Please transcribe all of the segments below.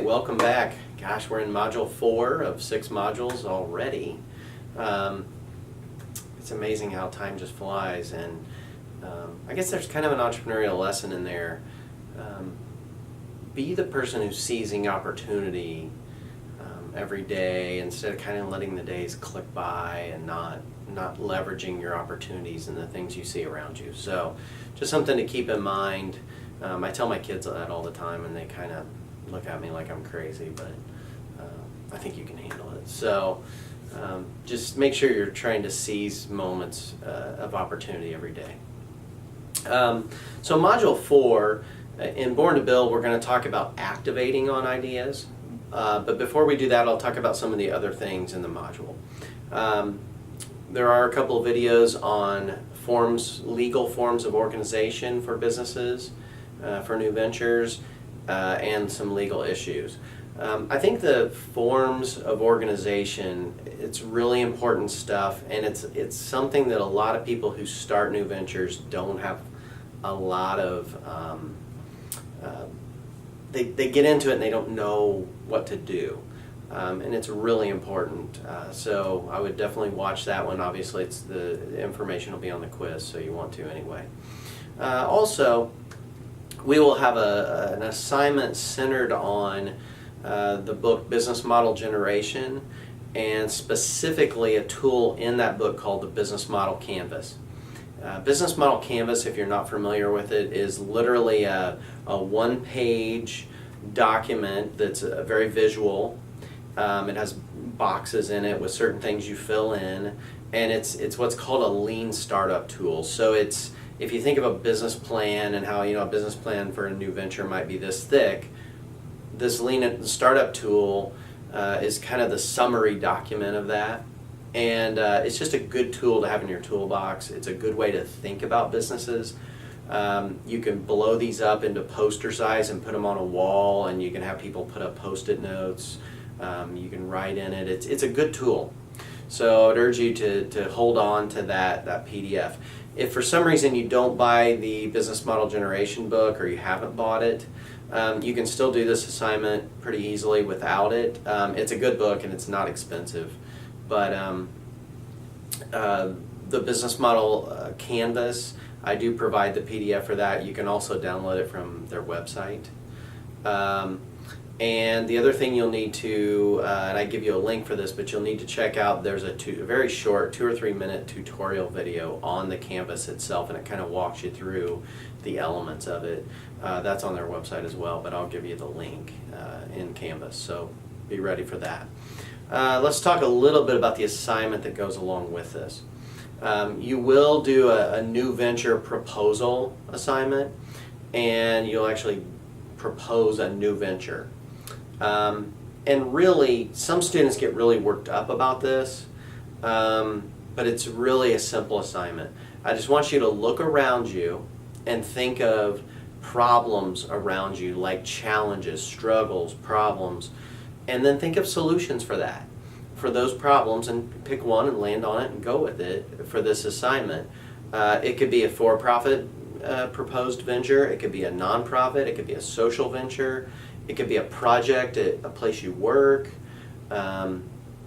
Welcome back. Gosh, we're in module 4 of 6 modules already. It's amazing how time just flies, and I guess there's kind of an entrepreneurial lesson in there. Be the person who's seizing opportunity every day instead of kind of letting the days click by and not leveraging your opportunities and the things you see around you. So just something to keep in mind. I tell my kids that all the time, and they kind of look at me like I'm crazy, but I think you can handle it. So just make sure you're trying to seize moments of opportunity every day. So module 4, in Born to Build, we're going to talk about activating on ideas. But before we do that, I'll talk about some of the other things in the module. There are a couple of videos on legal forms of organization for businesses, for new ventures, and some legal issues. I think the forms of organization, it's really important stuff, and it's something that a lot of people who start new ventures don't have a lot of, they get into it and they don't know what to do. And it's really important. So I would definitely watch that one. Obviously, the information will be on the quiz, so you want to anyway. Also, we will have an assignment centered on the book Business Model Generation, and specifically a tool in that book called the Business Model Canvas. Business Model Canvas, if you're not familiar with it, is literally a one-page document that's very visual. It has boxes in it with certain things you fill in, and it's what's called a lean startup tool. So it's, if you think of a business plan and how a business plan for a new venture might be this thick, this lean startup tool is kind of the summary document of that. And it's just a good tool to have in your toolbox. It's a good way to think about businesses. You can blow these up into poster size and put them on a wall, and you can have people put up post-it notes. You can write in it. It's a good tool. So I'd urge you to hold on to that PDF. If for some reason you don't buy the Business Model Generation book, or you haven't bought it, you can still do this assignment pretty easily without it. It's a good book and it's not expensive. But the Business Model Canvas, I do provide the PDF for that. You can also download it from their website. And the other thing you'll need to, and I give you a link for this, but you'll need to check out, there's a very short 2 or 3 minute tutorial video on the Canvas itself, and it kind of walks you through the elements of it. That's on their website as well, but I'll give you the link in Canvas, so be ready for that. Let's talk a little bit about the assignment that goes along with this. You will do a new venture proposal assignment, and you'll actually propose a new venture. And really, some students get really worked up about this, but it's really a simple assignment. I just want you to look around you and think of problems around you, like challenges, struggles, problems, and then think of solutions for those problems, and pick one and land on it and go with it for this assignment. It could be a for-profit proposed venture, it could be a nonprofit, it could be a social venture, it could be a project at a place you work,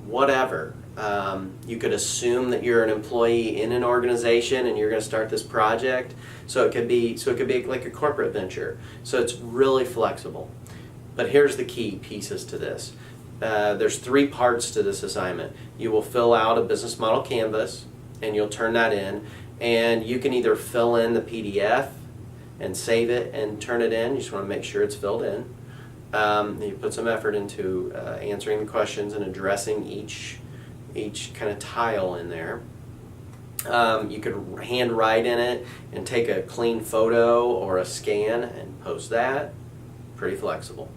whatever. You could assume that you're an employee in an organization and you're going to start this project. So it could be like a corporate venture. So it's really flexible. But here's the key pieces to this. There's 3 parts to this assignment. You will fill out a business model canvas, and you'll turn that in. And you can either fill in the PDF and save it and turn it in. You just want to make sure it's filled in. You put some effort into answering the questions and addressing each kind of tile in there. You could handwrite in it and take a clean photo or a scan and post that. Pretty flexible.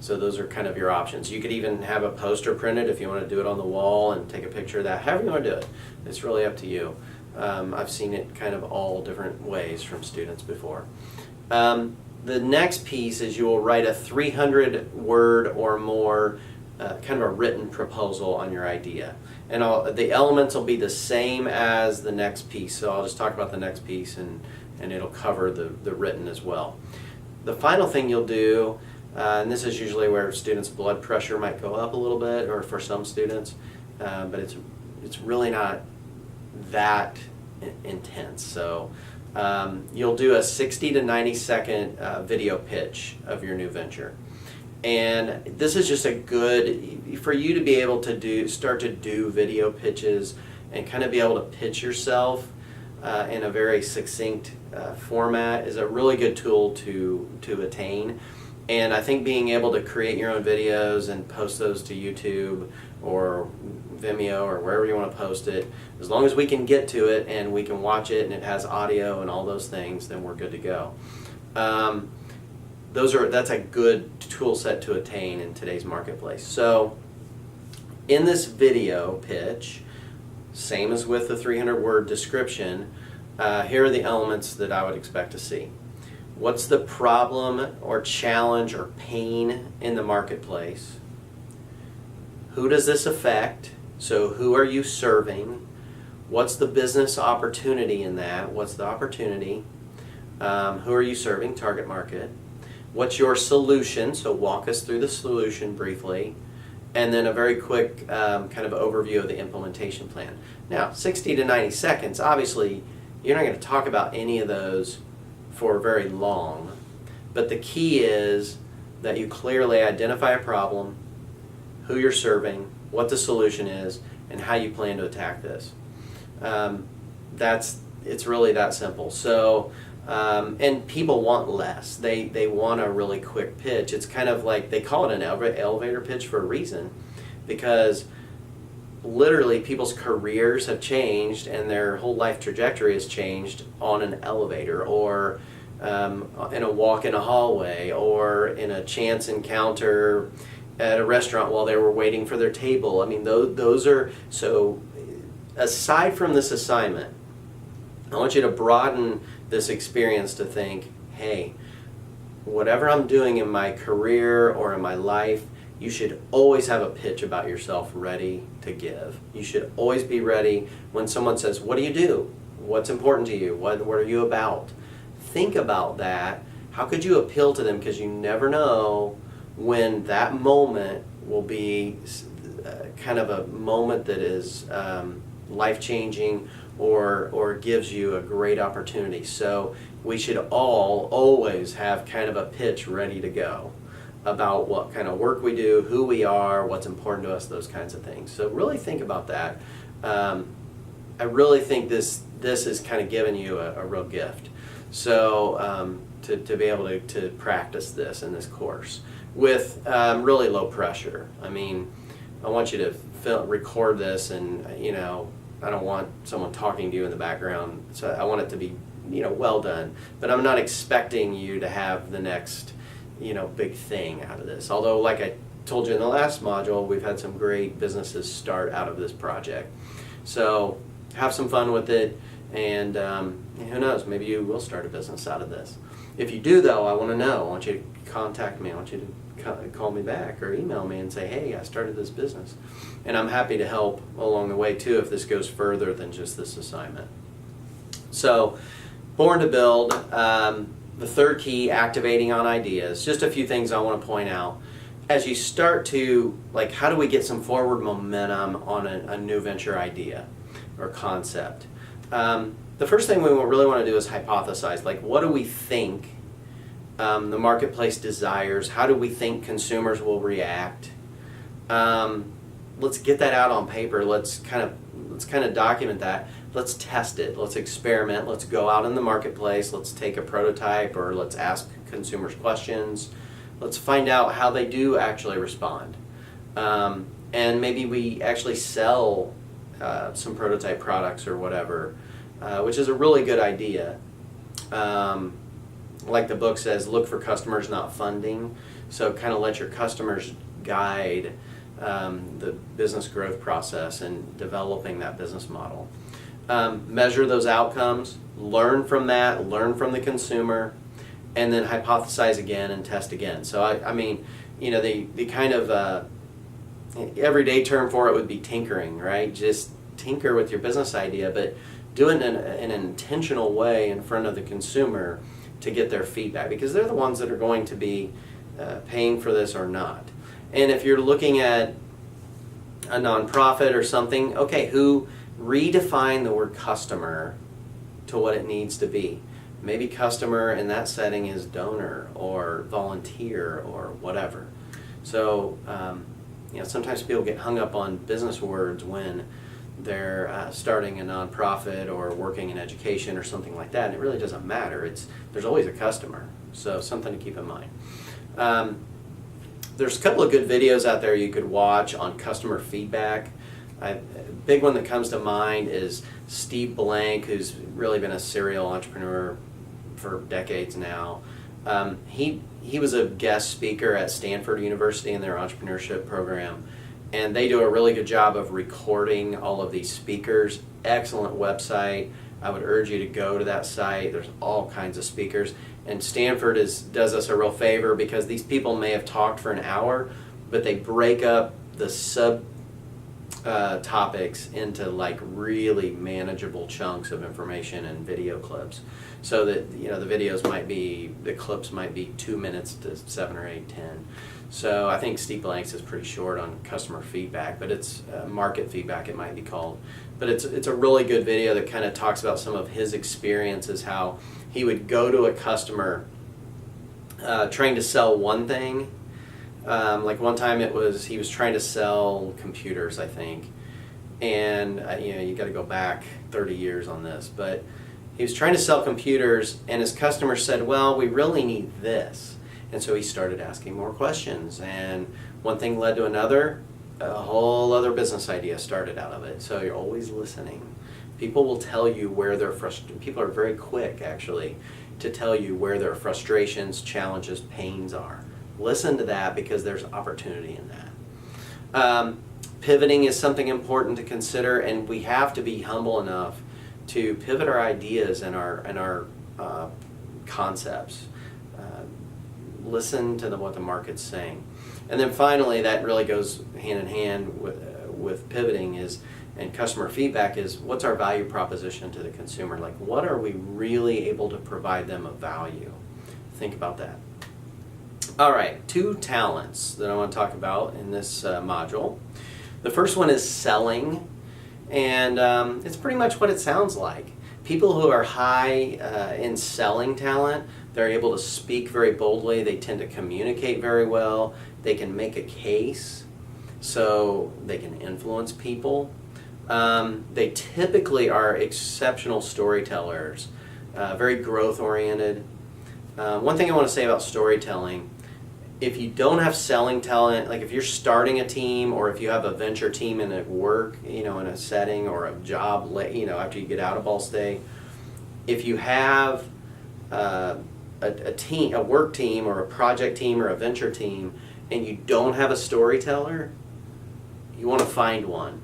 So those are kind of your options. You could even have a poster printed if you want to do it on the wall and take a picture of that. However you want to do it. It's really up to you. I've seen it kind of all different ways from students before. The next piece is you will write a 300-word or more kind of a written proposal on your idea. And the elements will be the same as the next piece, so I'll just talk about the next piece and it'll cover the written as well. The final thing you'll do And this is usually where students' blood pressure might go up a little bit, or for some students, but it's really not that intense. So you'll do a 60 to 90 second video pitch of your new venture. And this is just a good, for you to be able to start to do video pitches and kind of be able to pitch yourself in a very succinct format is a really good tool to attain. And I think being able to create your own videos and post those to YouTube or Vimeo or wherever you want to post it, as long as we can get to it and we can watch it and it has audio and all those things, then we're good to go. That's a good tool set to attain in today's marketplace. So in this video pitch, same as with the 300-word description, here are the elements that I would expect to see. What's the problem or challenge or pain in the marketplace? Who does this affect? So who are you serving? What's the business opportunity in that? What's the opportunity? Who are you serving? Target market. What's your solution? So walk us through the solution briefly. And then a very quick kind of overview of the implementation plan. Now, 60 to 90 seconds, obviously, you're not going to talk about any of those for very long. But the key is that you clearly identify a problem, who you're serving, what the solution is, and how you plan to attack this. It's really that simple. So, and people want less. They want a really quick pitch. It's kind of like, they call it an elevator pitch for a reason, because literally people's careers have changed and their whole life trajectory has changed on an elevator, or in a walk in a hallway, or in a chance encounter at a restaurant while they were waiting for their table. I mean, those are, so aside from this assignment, I want you to broaden this experience to think, hey, whatever I'm doing in my career or in my life, you should always have a pitch about yourself ready to give. You should always be ready when someone says, what do you do? What's important to you? What are you about? Think about that. How could you appeal to them? Because you never know when that moment will be kind of a moment that is life-changing or gives you a great opportunity. So we should all always have kind of a pitch ready to go about what kind of work we do, who we are, what's important to us, those kinds of things. So really think about that. I really think this is kind of giving you a real gift. So to be able to practice this in this course with really low pressure. I mean, I want you to record this, and I don't want someone talking to you in the background. So I want it to be well done. But I'm not expecting you to have the next big thing out of this. Although, like I told you in the last module, we've had some great businesses start out of this project. So have some fun with it, and who knows, maybe you will start a business out of this. If you do, though, I want to know. I want you to contact me. I want you to call me back or email me and say, hey, I started this business. And I'm happy to help along the way, too, if this goes further than just this assignment. So, Born to Build. The third key, activating on ideas. Just a few things I want to point out. As you start to, how do we get some forward momentum on a new venture idea or concept? The first thing we really want to do is hypothesize. What do we think the marketplace desires? How do we think consumers will react? Let's get that out on paper. Let's kind of document that. Let's test it. Let's experiment. Let's go out in the marketplace. Let's take a prototype, or let's ask consumers questions. Let's find out how they do actually respond. And maybe we actually sell some prototype products or whatever, which is a really good idea. Like the book says, look for customers, not funding. So kind of let your customers guide the business growth process and developing that business model. Measure those outcomes, learn from that, learn from the consumer, and then hypothesize again and test again. So I mean, the kind of everyday term for it would be tinkering, right? Just tinker with your business idea, but do it in an intentional way in front of the consumer to get their feedback, because they're the ones that are going to be paying for this or not. And if you're looking at a nonprofit or something, okay, who redefine the word customer to what it needs to be. Maybe customer in that setting is donor or volunteer or whatever. So sometimes people get hung up on business words when they're starting a nonprofit or working in education or something like that, and it really doesn't matter. There's always a customer, so something to keep in mind. There's a couple of good videos out there you could watch on customer feedback. A big one that comes to mind is Steve Blank, who's really been a serial entrepreneur for decades now. He was a guest speaker at Stanford University in their entrepreneurship program, and they do a really good job of recording all of these speakers. Excellent website. I would urge you to go to that site. There's all kinds of speakers, and Stanford does us a real favor because these people may have talked for an hour, but they break up the sub topics into like really manageable chunks of information and video clips, so that the clips might be 2 minutes to 7 or 8, 10. So I think Steve Blanks is pretty short on customer feedback, but it's market feedback, it might be called. But it's a really good video that kind of talks about some of his experiences, how he would go to a customer trying to sell one thing. Like one time he was trying to sell computers, I think, and you got to go back 30 years on this, but he was trying to sell computers, and his customer said, well, we really need this. And so he started asking more questions, and one thing led to another. A whole other business idea started out of it. So you're always listening. People will tell you where their people are very quick, actually, to tell you where their frustrations, challenges, pains are. Listen to that, because there's opportunity in that. Pivoting is something important to consider, and we have to be humble enough to pivot our ideas and our concepts. Listen to what the market's saying. And then finally, that really goes hand in hand with pivoting and customer feedback is, what's our value proposition to the consumer? Like, what are we really able to provide them of value? Think about that. All right, 2 talents that I want to talk about in this module. The first one is selling, and it's pretty much what it sounds like. People who are high in selling talent, they're able to speak very boldly, they tend to communicate very well, they can make a case, so they can influence people. They typically are exceptional storytellers, very growth-oriented. One thing I want to say about storytelling, if you don't have selling talent, like if you're starting a team or if you have a venture team in at work, in a setting or a job, after you get out of Ball State, if you have a work team or a project team or a venture team and you don't have a storyteller, you want to find one,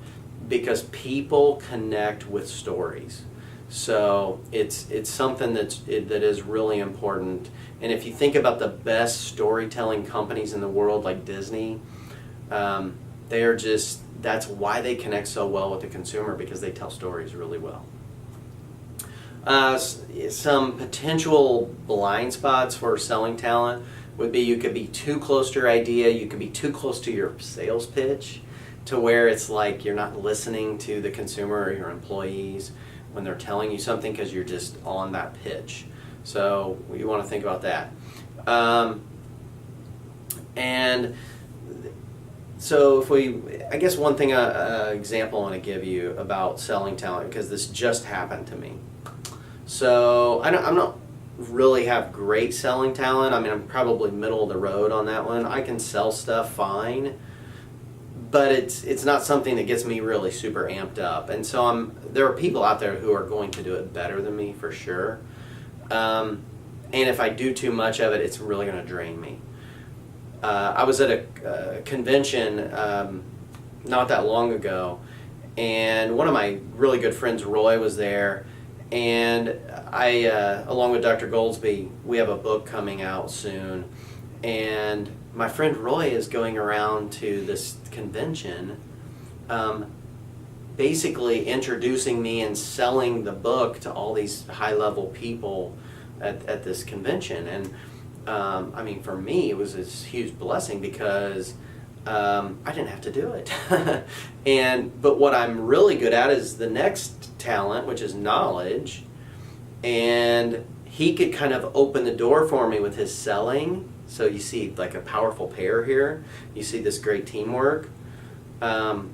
because people connect with stories. So it's something that is really important. And if you think about the best storytelling companies in the world, like Disney, that's why they connect so well with the consumer, because they tell stories really well. Some potential blind spots for selling talent would be, you could be too close to your idea, you could be too close to your sales pitch, to where it's like you're not listening to the consumer or your employees when they're telling you something, because you're just on that pitch. So you want to think about that. And so I guess one thing, example I want to give you about selling talent, because this just happened to me. So I'm not really have great selling talent. I mean, I'm probably middle of the road on that one. I can sell stuff fine, but it's not something that gets me really super amped up. And so there are people out there who are going to do it better than me, for sure. And if I do too much of it, it's really going to drain me. I was at a convention not that long ago, and one of my really good friends, Roy, was there. And I, along with Dr. Goldsby, we have a book coming out soon. And my friend Roy is going around to this convention, basically introducing me and selling the book to all these high-level people at this convention. And I mean, for me, it was this huge blessing because I didn't have to do it. But what I'm really good at is the next talent, which is knowledge. And he could kind of open the door for me with his selling. So you see like a powerful pair here. You see this great teamwork. And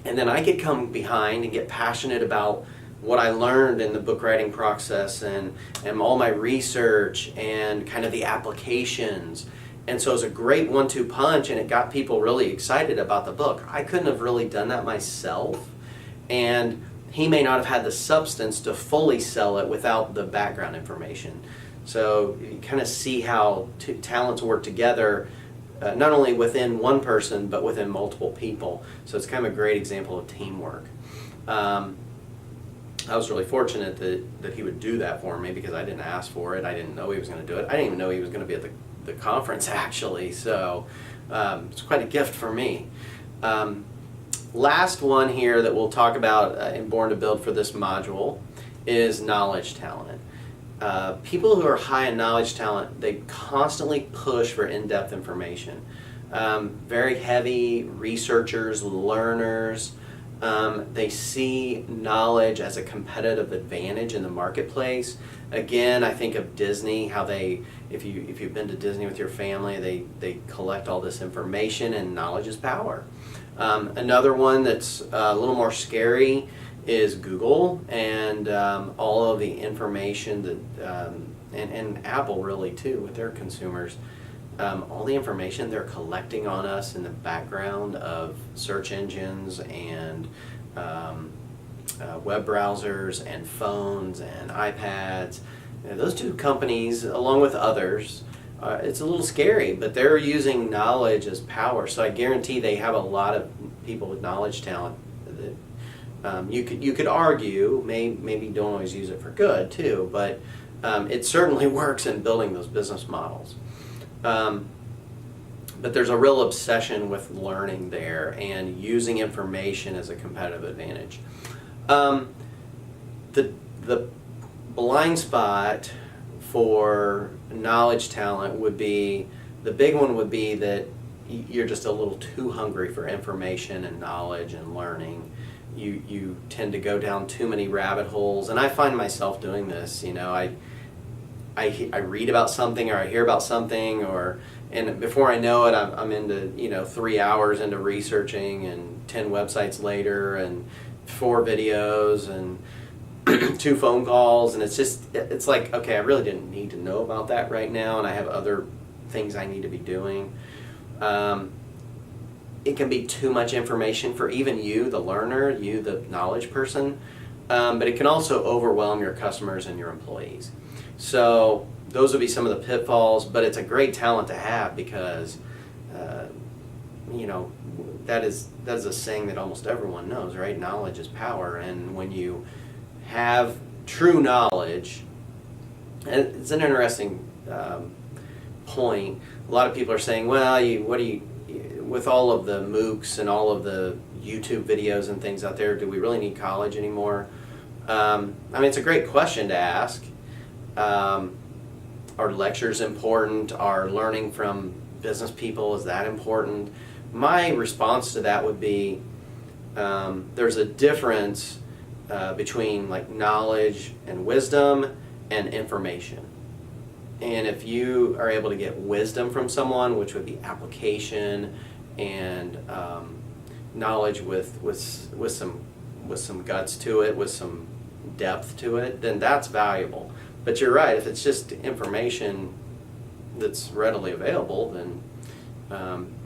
then I could come behind and get passionate about what I learned in the book writing process and all my research and kind of the applications. And so it was a great 1-2 punch, and it got people really excited about the book. I couldn't have really done that myself, and he may not have had the substance to fully sell it without the background information. So you kind of see how talents work together, not only within one person, but within multiple people. So it's kind of a great example of teamwork. I was really fortunate that he would do that for me because I didn't ask for it. I didn't know he was going to do it. I didn't even know he was going to be at the conference, actually. So it's quite a gift for me. Last one here that we'll talk about in Born to Build for this module is knowledge talent. People who are high in knowledge talent, they constantly push for in-depth information. Very heavy researchers, learners. They see knowledge as a competitive advantage in the marketplace. Again, I think of Disney, how if you've been to Disney with your family, they collect all this information, and knowledge is power. Another one that's a little more scary is Google and all of the information that, and Apple really too with their consumers. All the information they're collecting on us in the background of search engines and web browsers and phones and iPads. Those two companies, along with others, it's a little scary, but they're using knowledge as power. So I guarantee they have a lot of people with knowledge talent. You could argue, maybe don't always use it for good too, but it certainly works in building those business models. But there's a real obsession with learning there and using information as a competitive advantage. The blind spot for knowledge talent would be, the big one would be that you're just a little too hungry for information and knowledge and learning. You tend to go down too many rabbit holes, and I find myself doing this. I read about something or I hear about something, and before I know it, I'm into 3 hours into researching, and 10 websites later, and 4 videos, and 2 phone calls, and it's like, okay, I really didn't need to know about that right now, and I have other things I need to be doing. It can be too much information for even you, the learner, you, the knowledge person, but it can also overwhelm your customers and your employees. So those would be some of the pitfalls, but it's a great talent to have because, that is a saying that almost everyone knows, right? Knowledge is power, and when you have true knowledge, and it's an interesting point. A lot of people are saying, well, with all of the MOOCs and all of the YouTube videos and things out there, do we really need college anymore? It's a great question to ask. Are lectures important? Are learning from business people, is that important? My response to that would be, there's a difference between like knowledge and wisdom and information. And if you are able to get wisdom from someone, which would be application and knowledge with some guts to it, with some depth to it, then that's valuable. But you're right, if it's just information that's readily available, then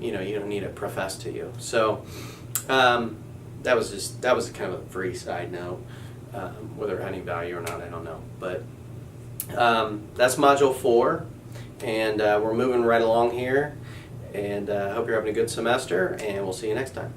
you don't need it professed to you. So that was kind of a free side note. Whether it had any value or not, I don't know. But that's Module 4, and we're moving right along here. And I hope you're having a good semester, and we'll see you next time.